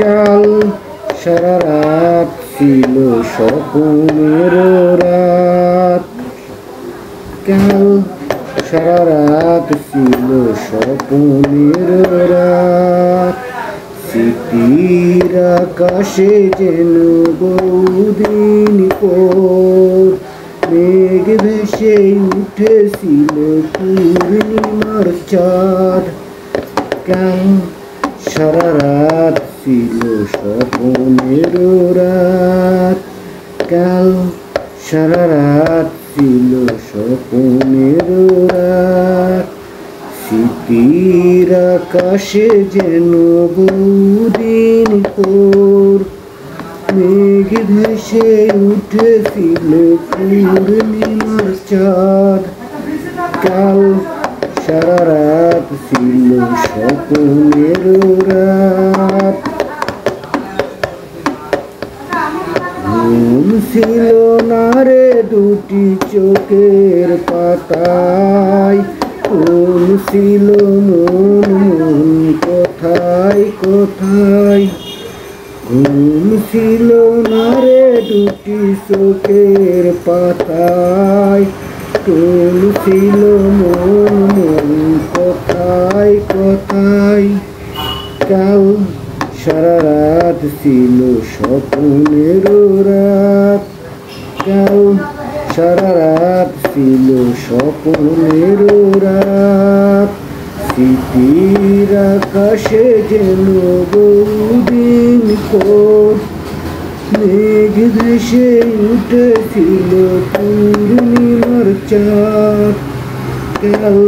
কাল সারা রাত ছিল স্বপ্নের রাত, কাল সারা রাত ছিল স্বপ্নের রাত। স্মৃতির আকাশে যেন বহুদিন পর মেঘ ভেসে উঠেছিল পূর্ণিমার চাঁদ। কাল সারা রাত ছিল স্বপ্নের রাত, কাল সারা রাত ছিল স্বপ্নের রাত। স্মৃতির আকাশে যেন বহুদিন পর মেঘ ভেসে উঠেছিল পূর্ণিমার চাঁদ। কাল সারা রাত ছিল স্বপ্নের রাত। ঘুম ছিল না রে দুটি চোখের পাতায়, ঘুম ছিল মন মন কোথায় কোথায়। ঘুম ছিল না রে দুটি চোখের পাতায়, ঘুম ছিল মন মন কোথায় কোথায়। কাল সারা রাত ছিল স্বপ্নের রাত, কাল সারা রাত ছিল স্বপ্নের রাত। স্মৃতির আকাশে যেন বহুদিন পর মেঘ ভেসে উঠেছিল পূর্ণিমার চাঁদ। কাল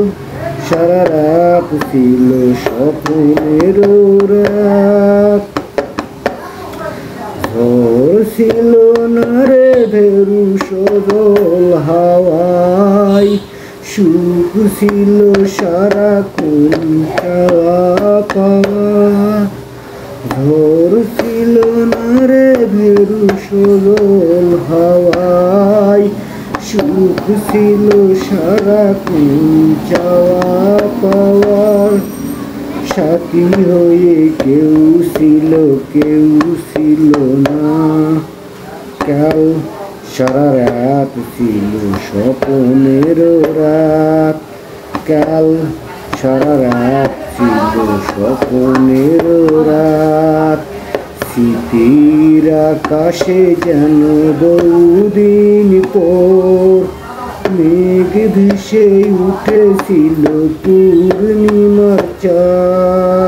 সারা রাত ছিল স্বপ্নের রাত। ঝড় ছিল না রে ভেরু সজল হাওয়ায়, সুখ ছিল সারাক্ষণ চাওয়া পাওয়া। ঝড় ছিল না রে ভেরু সজল হাওয়ায়, সুখ ছিল সারাক্ষণ চাওয়া পাওয়ার। সাথী হয়ে কেউ ছিল কেউ ছিল না, কাল সারা রাত ছিল স্বপ্নের রাত, কাল সারা রাত ছিল স্বপ্নের রাত। স্মৃতির আকাশে যেন বহুদিন পর মেঘ ভেসে উঠেছিল পূর্ণিমার চাঁদ।